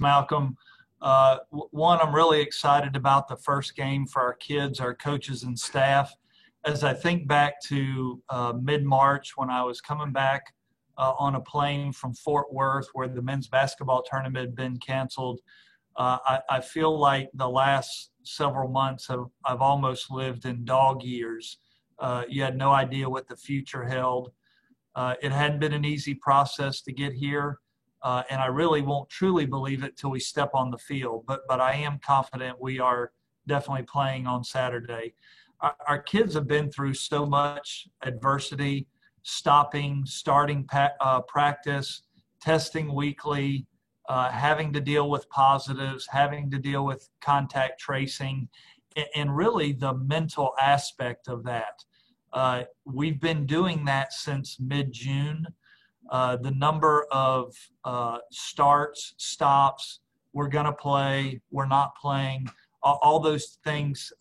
Malcolm. One, I'm really excited about the first game for our kids, our coaches, and staff. As I think back to mid-March when I was coming back on a plane from Fort Worth where the men's basketball tournament had been canceled, I feel like the last several months I've almost lived in dog years. You had no idea what the future held. It hadn't been an easy process to get here. And I really won't truly believe it till we step on the field. But I am confident we are definitely playing on Saturday. Our kids have been through so much adversity, starting practice, testing weekly, having to deal with positives, having to deal with contact tracing, and really the mental aspect of that. We've been doing that since mid-June. The number of starts, stops, we're going to play, we're not playing, all those things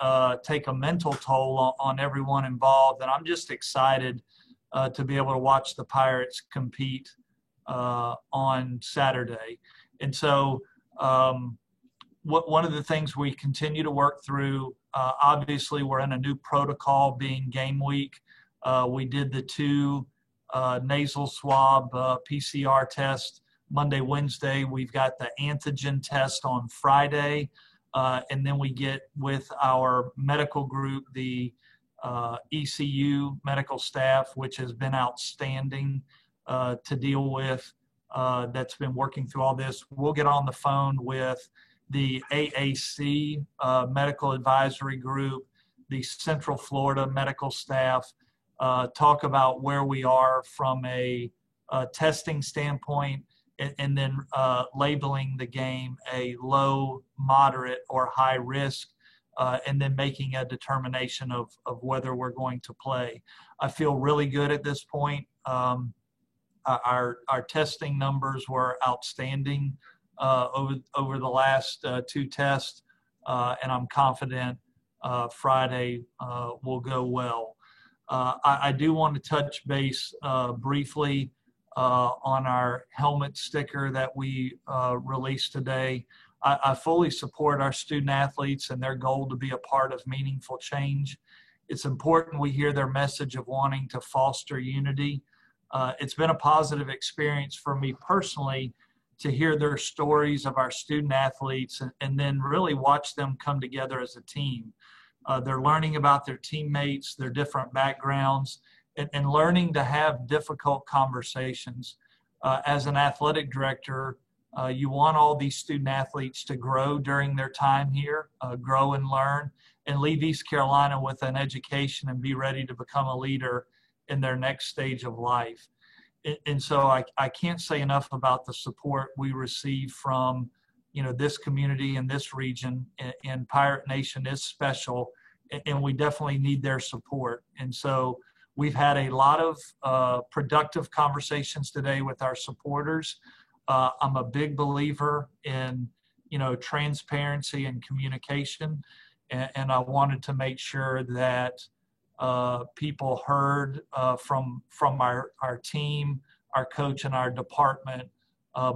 take a mental toll on everyone involved. And I'm just excited to be able to watch the Pirates compete on Saturday. And so one of the things we continue to work through, obviously we're in a new protocol being game week. We did the two nasal swab PCR test Monday, Wednesday. We've got the antigen test on Friday. And then we get with our medical group, the ECU medical staff, which has been outstanding to deal with, that's been working through all this. We'll get on the phone with the AAC medical advisory group, the Central Florida medical staff, talk about where we are from a testing standpoint, and then labeling the game a low, moderate, or high risk, and then making a determination of whether we're going to play. I feel really good at this point. Our testing numbers were outstanding over the last two tests, and I'm confident Friday will go well. I do want to touch base briefly on our helmet sticker that we released today. I fully support our student athletes and their goal to be a part of meaningful change. It's important we hear their message of wanting to foster unity. It's been a positive experience for me personally to hear their stories of our student athletes and then really watch them come together as a team. They're learning about their teammates, their different backgrounds, and learning to have difficult conversations. As an athletic director, you want all these student athletes to grow during their time here, grow and learn, and leave East Carolina with an education and be ready to become a leader in their next stage of life. And so I can't say enough about the support we receive from this community and this region, and Pirate Nation is special, and we definitely need their support. And so we've had a lot of productive conversations today with our supporters. I'm a big believer in, transparency and communication, and I wanted to make sure that people heard from our team, our coach, and our department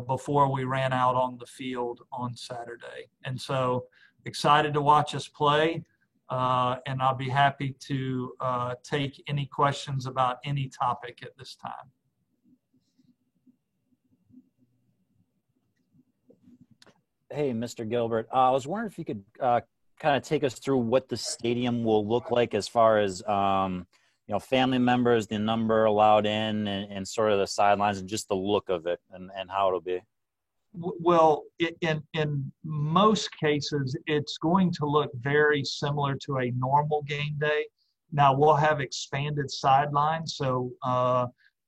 before we ran out on the field on Saturday. And so excited to watch us play, and I'll be happy to take any questions about any topic at this time. Hey, Mr. Gilbert, I was wondering if you could kind of take us through what the stadium will look like as far as, family members, the number allowed in, and sort of the sidelines and just the look of it and how it'll be. Well, in most cases, it's going to look very similar to a normal game day. Now, we'll have expanded sidelines. So,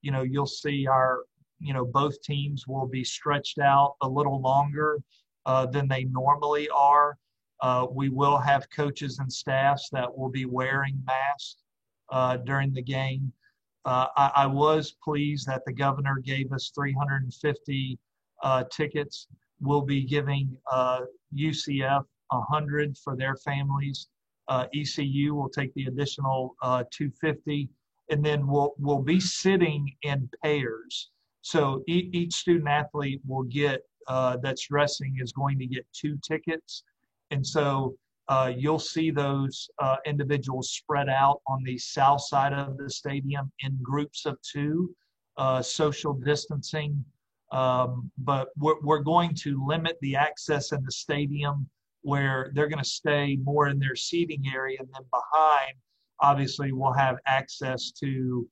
you'll see both teams will be stretched out a little longer than they normally are. We will have coaches and staffs that will be wearing masks during the game. I was pleased that the governor gave us 350 tickets. We'll be giving UCF 100 for their families. ECU will take the additional 250, and then we'll be sitting in pairs. So each student athlete will get that's dressing is going to get 2 tickets. And so you'll see those individuals spread out on the south side of the stadium in groups of 2, social distancing. But we're going to limit the access in the stadium where they're going to stay more in their seating area, and then behind, obviously, we'll have access to,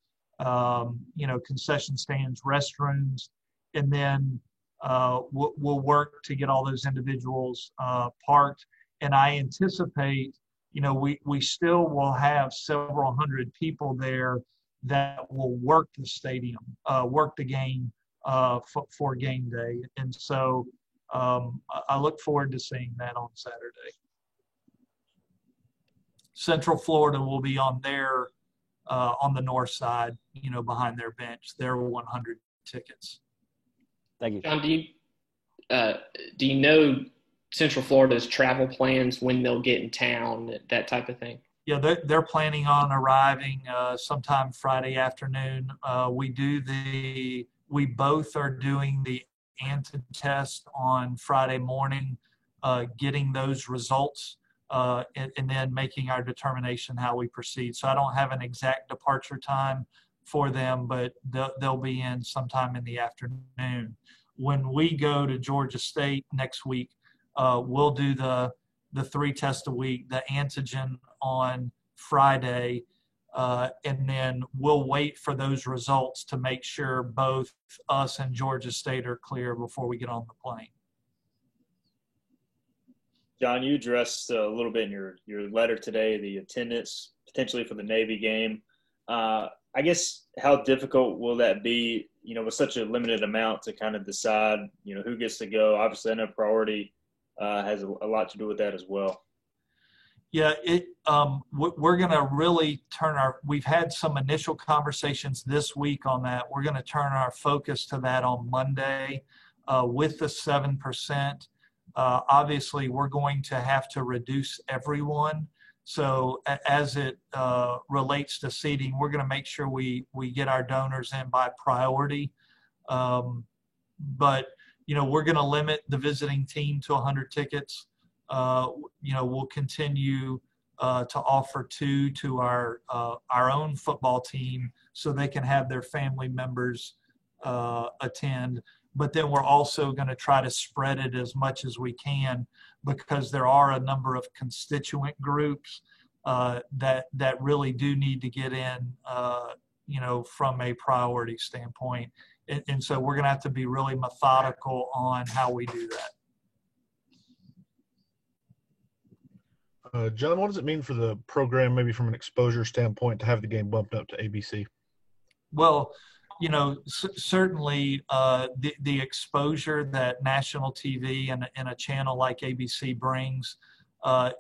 concession stands, restrooms, and then we'll work to get all those individuals parked. And I anticipate, we still will have several hundred people there that will work the stadium, work the game for game day. And so I look forward to seeing that on Saturday. Central Florida will be on their on the north side, behind their bench. Their 100 tickets. Thank you. John, do you know Central Florida's travel plans, when they'll get in town, that type of thing? Yeah, they're planning on arriving sometime Friday afternoon. We both are doing the antigen test on Friday morning, getting those results, and then making our determination how we proceed. So I don't have an exact departure time for them, but they'll be in sometime in the afternoon. When we go to Georgia State next week, we'll do the 3 tests a week, the antigen on Friday, and then we'll wait for those results to make sure both us and Georgia State are clear before we get on the plane. John, you addressed a little bit in your letter today the attendance potentially for the Navy game. I guess how difficult will that be, with such a limited amount to kind of decide, who gets to go? Obviously, I know priority has a lot to do with that as well. Yeah, we're going to really we've had some initial conversations this week on that. We're going to turn our focus to that on Monday with the 7%. Obviously, we're going to have to reduce everyone. So as it relates to seating, we're going to make sure we get our donors in by priority. But, we're going to limit the visiting team to 100 tickets. We'll continue to offer 2 to our own football team so they can have their family members attend. But then we're also going to try to spread it as much as we can, because there are a number of constituent groups that really do need to get in, from a priority standpoint. And so we're going to have to be really methodical on how we do that. John, what does it mean for the program, maybe from an exposure standpoint, to have the game bumped up to ABC? Well, certainly the exposure that national TV and a channel like ABC brings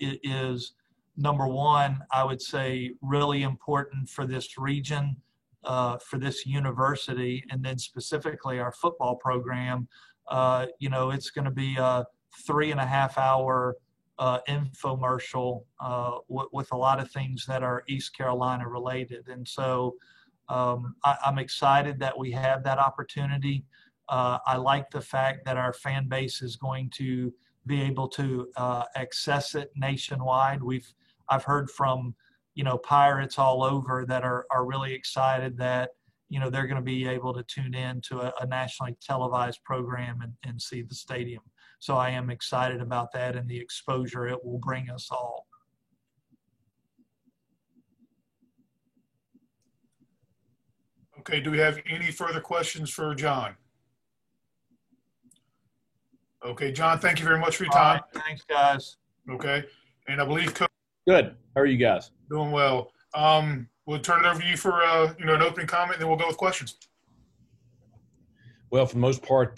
is, number one, I would say, really important for this region, for this university, and then specifically our football program. It's going to be a 3.5-hour infomercial with a lot of things that are East Carolina related. And so I'm excited that we have that opportunity. I like the fact that our fan base is going to be able to access it nationwide. I've heard from, Pirates all over that are really excited that, they're going to be able to tune in to a nationally televised program and see the stadium. So I am excited about that and the exposure it will bring us all. Okay, do we have any further questions for John? Okay, John, thank you very much for your time. Right, thanks, guys. Okay, and I believe Coach. Good. How are you guys? Doing well. We'll turn it over to you for an opening comment, and then we'll go with questions. Well, for the most part,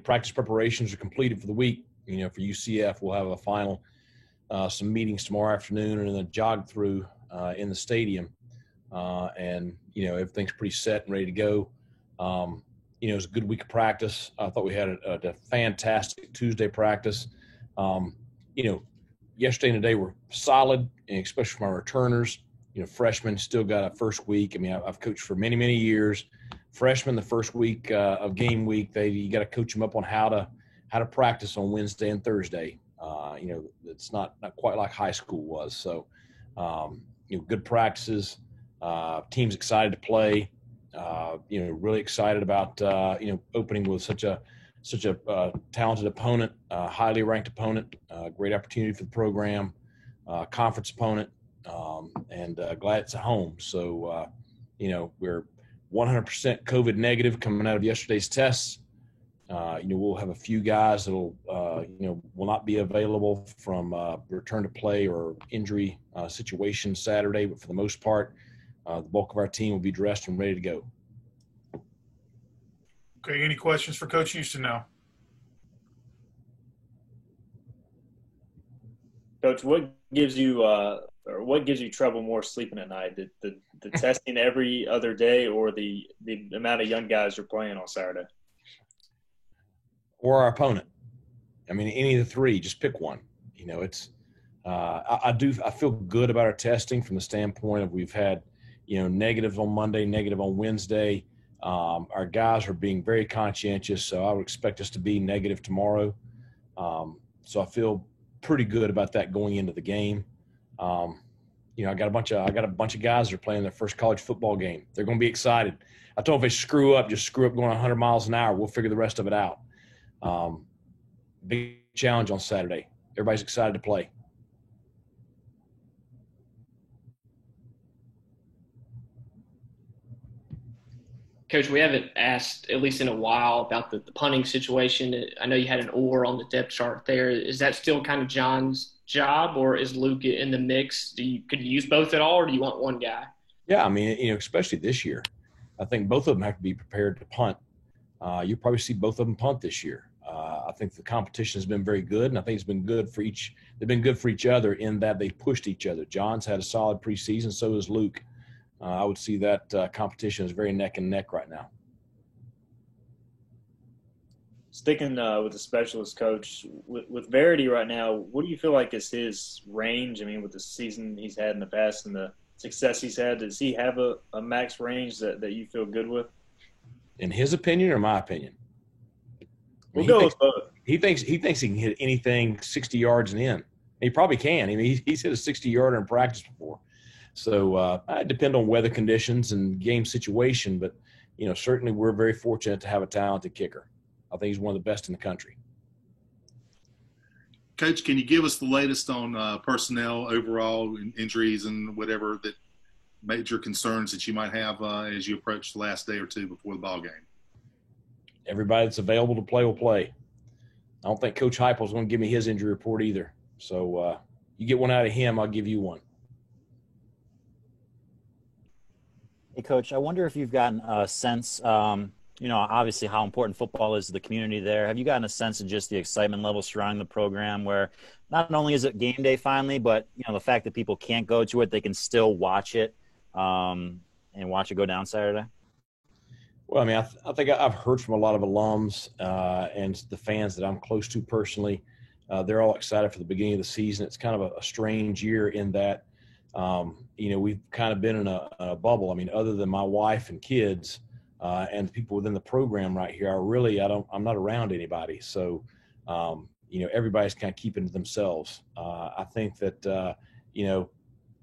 practice preparations are completed for the week. For UCF, we'll have a final, some meetings tomorrow afternoon, and then a jog through in the stadium. And everything's pretty set and ready to go. It was a good week of practice. I thought we had a fantastic Tuesday practice. Yesterday and today were solid, and especially from our returners. Freshmen still got a first week. I mean, I've coached for many, many years. freshmen the first week of game week. You got to coach them up on how to practice on Wednesday and Thursday. It's not quite like high school was. So, good practices. Team's excited to play. Really excited about opening with such a talented opponent, highly ranked opponent, great opportunity for the program, conference opponent, and glad it's at home. So, we're 100% COVID negative coming out of yesterday's tests. We'll have a few guys that'll, will not be available from return to play or injury situation Saturday, but for the most part, the bulk of our team will be dressed and ready to go. Okay, any questions for Coach Houston now? Coach, what gives you trouble more sleeping at night? The testing every other day, or the amount of young guys you're playing on Saturday? Or our opponent. I mean, any of the three, just pick one. I feel good about our testing from the standpoint of we've had, negatives on Monday, negative on Wednesday. Our guys are being very conscientious, so I would expect us to be negative tomorrow. So I feel pretty good about that going into the game. I got a bunch of guys that are playing their first college football game. They're going to be excited. I told them if they screw up, just screw up going 100 miles an hour. We'll figure the rest of it out. Big challenge on Saturday. Everybody's excited to play. Coach, we haven't asked, at least in a while, about the punting situation. I know you had an oar on the depth chart there. Is that still kind of John's job, or is Luke in the mix? Could you use both at all, or do you want one guy? Yeah, I mean, especially this year, I think both of them have to be prepared to punt. You'll probably see both of them punt this year. I think the competition has been very good, and I think it's been good for each. They've been good for each other in that they pushed each other. John's had a solid preseason, so has Luke. I would see that competition is very neck and neck right now. Sticking with the specialist coach, with Verity right now, what do you feel like is his range? I mean, with the season he's had in the past and the success he's had, does he have a max range that you feel good with? In his opinion or my opinion? We'll go with both. He thinks he can hit anything 60 yards and in. He probably can. I mean, he's hit a 60-yarder in practice before. So it depends on weather conditions and game situation, but certainly we're very fortunate to have a talented kicker. I think he's one of the best in the country. Coach, can you give us the latest on personnel overall, injuries and whatever that major concerns that you might have as you approach the last day or two before the ball game? Everybody that's available to play will play. I don't think Coach Heupel is going to give me his injury report either. So you get one out of him, I'll give you one. Hey, Coach, I wonder if you've gotten a sense, obviously how important football is to the community there. Have you gotten a sense of just the excitement level surrounding the program where not only is it game day finally, but, the fact that people can't go to it, they can still watch it and watch it go down Saturday? Well, I mean, I think I've heard from a lot of alums and the fans that I'm close to personally. They're all excited for the beginning of the season. It's kind of a strange year in that, we've kind of been in a bubble. I mean, other than my wife and kids and the people within the program right here, I'm not around anybody. So, everybody's kind of keeping to themselves. I think that,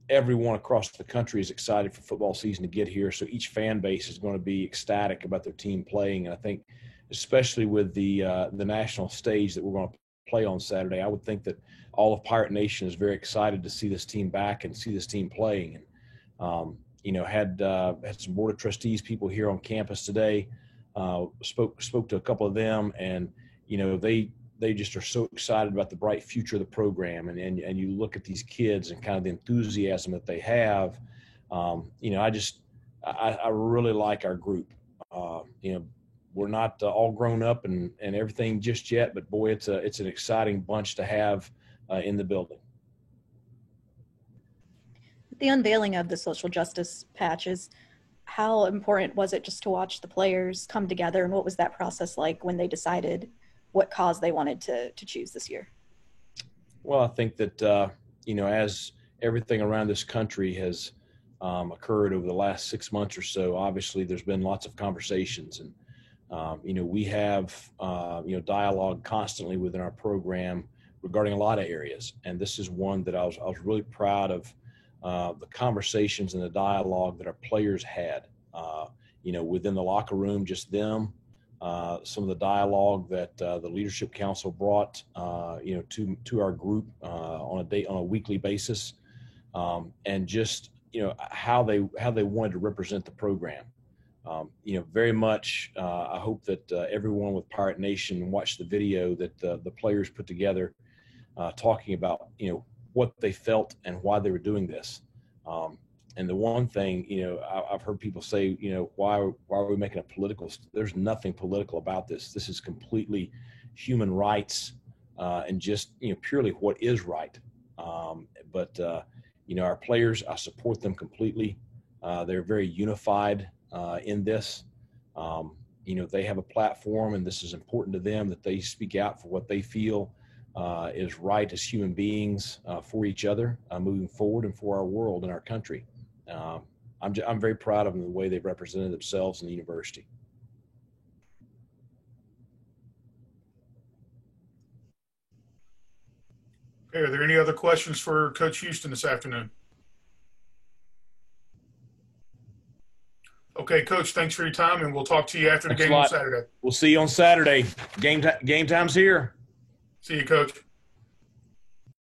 everyone across the country is excited for football season to get here. So each fan base is going to be ecstatic about their team playing. And I think, especially with the national stage that we're going to play on Saturday, I would think that all of Pirate Nation is very excited to see this team back and see this team playing. And, had some board of trustees people here on campus today, spoke to a couple of them, and, they just are so excited about the bright future of the program. And you look at these kids and kind of the enthusiasm that they have. I really like our group. We're not all grown up and everything just yet, but boy, it's an exciting bunch to have in the building. The unveiling of the social justice patches, how important was it just to watch the players come together, and what was that process like when they decided what cause they wanted to choose this year? Well, I think that, as everything around this country has occurred over the last 6 months or so, obviously there's been lots of conversations, and we have dialogue constantly within our program regarding a lot of areas, and this is one that I was really proud of the conversations and the dialogue that our players had. Within the locker room, just them. Some of the dialogue that the leadership council brought, to our group on a weekly basis, and just how they wanted to represent the program. Very much. I hope that everyone with Pirate Nation watched the video that the players put together, talking about what they felt and why they were doing this. And the one thing, I've heard people say, why are we making a political? There's nothing political about this. This is completely human rights, and just purely what is right. But our players, I support them completely. They're very unified in this. They have a platform, and this is important to them, that they speak out for what they feel is right as human beings for each other moving forward, and for our world and our country. I'm very proud of them, the way they've represented themselves in the university. Okay, are there any other questions for Coach Houston this afternoon? Okay, Coach, thanks for your time, and we'll talk to you after the game on Saturday. We'll see you on Saturday. Game time's here. See you, Coach.